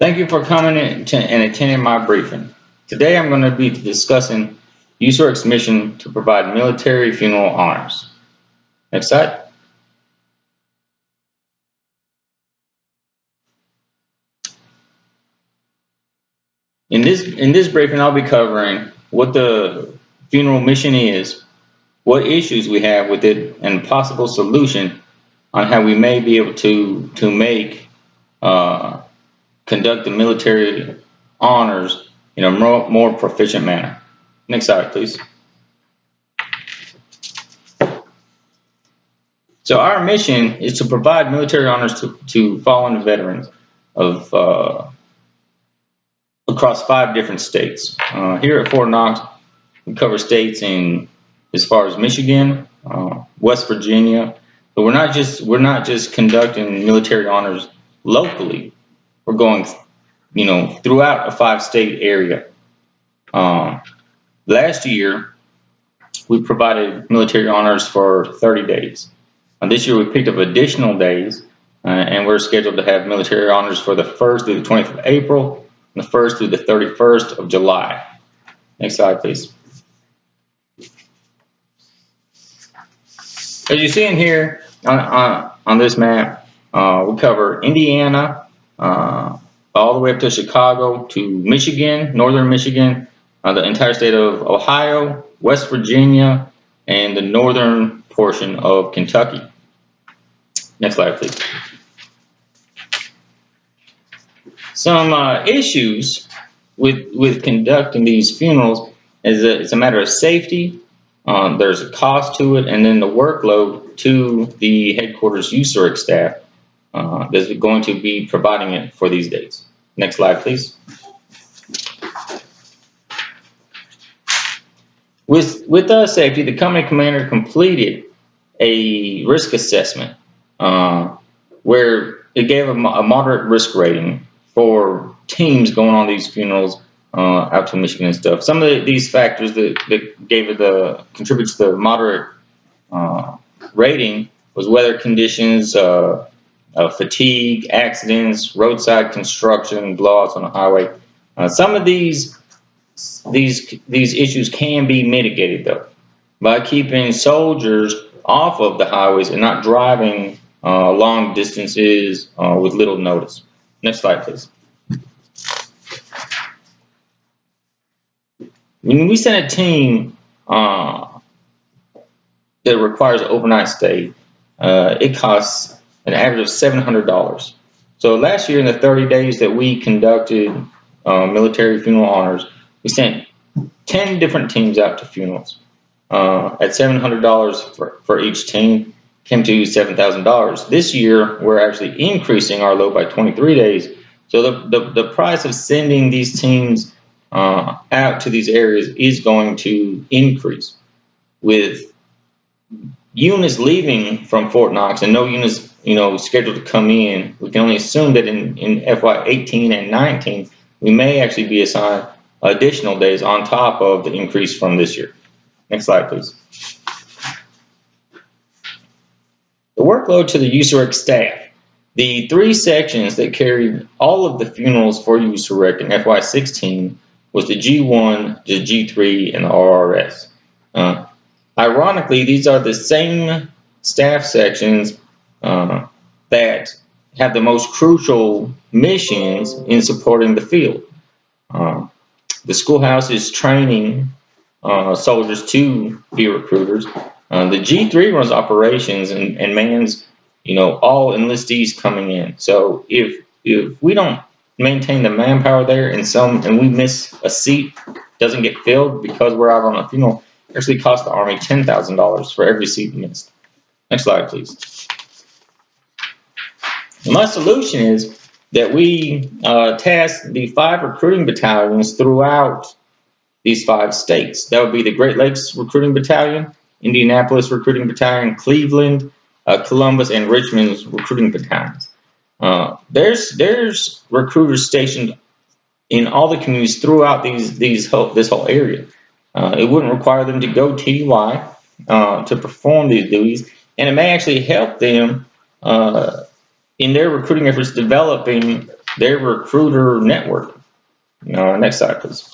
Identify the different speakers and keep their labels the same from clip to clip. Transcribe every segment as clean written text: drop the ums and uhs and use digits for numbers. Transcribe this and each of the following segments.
Speaker 1: Thank you for coming in and attending my briefing. Today I'm going to be discussing USERC's mission to provide military funeral honors. Next slide. In this briefing, I'll be covering what the funeral mission is, what issues we have with it, and possible solution on how we may be able to make uh, conduct the military honors in a more proficient manner. Next slide, please. So our mission is to provide military honors to fallen veterans of across 5 different states. Here at Fort Knox, we cover states in as far as Michigan, West Virginia. But we're not just conducting military honors locally. We're going, throughout a 5-state area. Last year, we provided military honors for 30 days. This year we picked up additional days, and we're scheduled to have military honors for the 1st through the 20th of April and the 1st through the 31st of July. Next slide, please. As you see in here on this map, we cover Indiana, all the way up to Chicago, to Michigan, northern Michigan, the entire state of Ohio, West Virginia, and the northern portion of Kentucky. Next slide, please. Some issues with conducting these funerals is that it's a matter of safety. There's a cost to it, and then the workload to the headquarters USERC staff that's going to be providing it for these days. Next slide, please. With safety, the company commander completed a risk assessment where it gave a moderate risk rating for teams going on these funerals out to Michigan and stuff. Some of these factors that gave it contributes to the moderate rating was weather conditions, fatigue, accidents, roadside construction, blowouts on the highway. Some of these issues can be mitigated though by keeping soldiers off of the highways and not driving long distances with little notice. Next slide, please. When we send a team that requires an overnight stay, it costs an average of $700. So last year, in the 30 days that we conducted military funeral honors, we sent 10 different teams out to funerals. At $700 for each team, came to $7,000. This year, we're actually increasing our load by 23 days. So the price of sending these teams out to these areas is going to increase. With units leaving from Fort Knox and no units, scheduled to come in, we can only assume that in FY 18 and 19, we may actually be assigned additional days on top of the increase from this year. Next slide, please. The workload to the USERC staff. The 3 sections that carried all of the funerals for USERC in FY 16 was the G1, the G3, and the RRS. Ironically, these are the same staff sections that have the most crucial missions in supporting the field. The schoolhouse is training soldiers to be recruiters. The G3 runs operations and mans, all enlistees coming in. So if we don't maintain the manpower there and we miss a seat, doesn't get filled because we're out on a funeral, it actually costs the Army $10,000 for every seat missed. Next slide, please. My solution is that we task the 5 recruiting battalions throughout these 5 states. That would be the Great Lakes Recruiting Battalion, Indianapolis Recruiting Battalion, Cleveland, Columbus, and Richmond's recruiting battalions. There's recruiters stationed in all the communities throughout this whole area. It wouldn't require them to go TDY to perform these duties, and it may actually help them in their recruiting efforts developing their recruiter network. Next slide, please.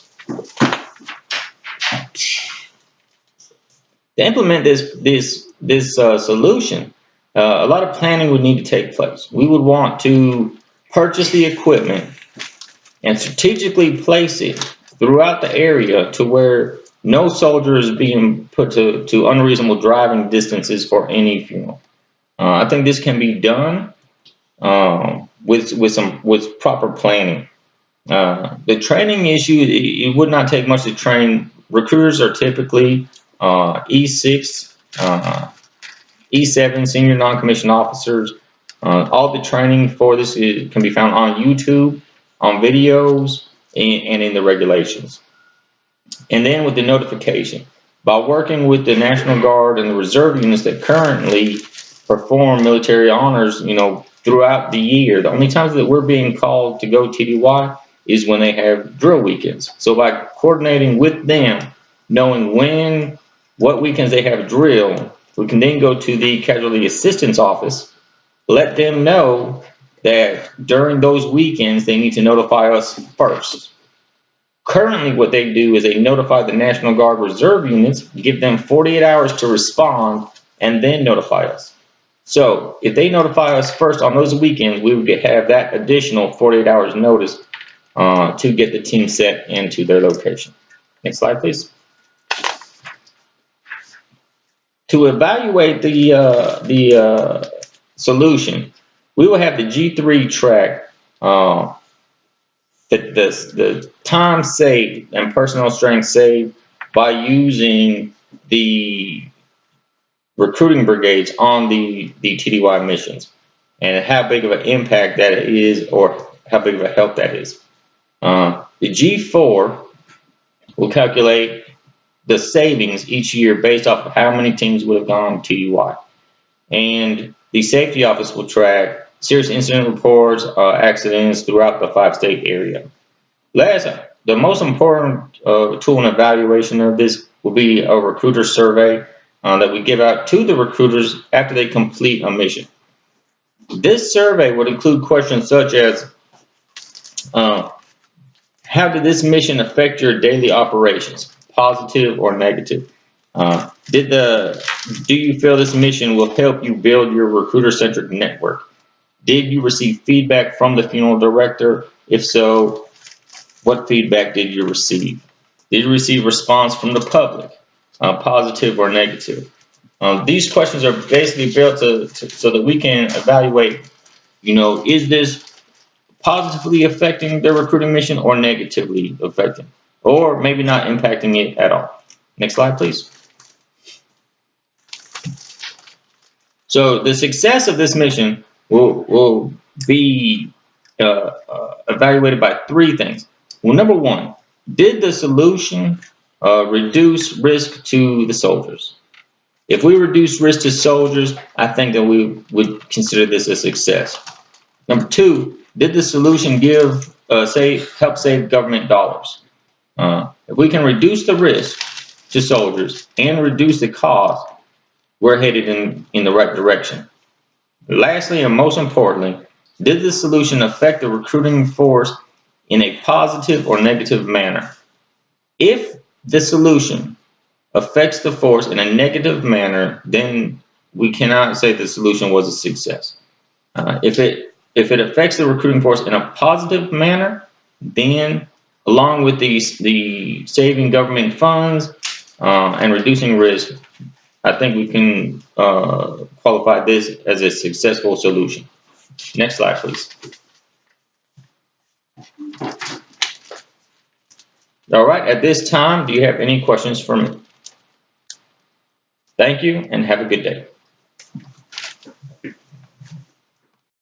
Speaker 1: To implement this solution, a lot of planning would need to take place. We would want to purchase the equipment and strategically place it throughout the area to where no soldier is being put to unreasonable driving distances for any funeral. I think this can be done with proper planning. The training issue, it would not take much to train. Recruiters are typically E6, E7 senior non-commissioned officers. All the training for this can be found on YouTube, on videos, and in the regulations. And then with the notification, by working with the National Guard and the reserve units that currently perform military honors, throughout the year, the only times that we're being called to go TDY is when they have drill weekends. So by coordinating with them, knowing what weekends they have drill, we can then go to the Casualty Assistance Office, let them know that during those weekends they need to notify us first. Currently, what they do is they notify the National Guard reserve units, give them 48 hours to respond, and then notify us. So if they notify us first on those weekends, we would have that additional 48 hours notice to get the team set into their location. Next slide, please. To evaluate the solution, we will have the G3 track the time saved and personnel strength saved by using the recruiting brigades on the TDY missions, and how big of an impact that is, or how big of a help that is. The G4 will calculate the savings each year based off of how many teams would have gone TDY. And the safety office will track serious incident reports, accidents throughout the 5-state area. Last, the most important tool in evaluation of this will be a recruiter survey that we give out to the recruiters after they complete a mission. This survey would include questions such as, how did this mission affect your daily operations, positive or negative? Do you feel this mission will help you build your recruiter-centric network? Did you receive feedback from the funeral director? If so, what feedback did you receive? Did you receive response from the public, positive or negative? These questions are basically built so that we can evaluate, is this positively affecting the recruiting mission or negatively affecting, or maybe not impacting it at all. Next slide, please. So the success of this mission will be evaluated by 3 things. Well, number 1, did the solution reduce risk to the soldiers? If we reduce risk to soldiers, I think that we would consider this a success. Number 2, did the solution help save government dollars? If we can reduce the risk to soldiers and reduce the cost, we're headed in the right direction. Lastly, and most importantly, did the solution affect the recruiting force in a positive or negative manner? If the solution affects the force in a negative manner, then we cannot say the solution was a success. If it affects the recruiting force in a positive manner, then along with the saving government funds and reducing risk, I think we can qualify this as a successful solution. Next slide, please. All right, at this time, do you have any questions for me? Thank you and have a good day.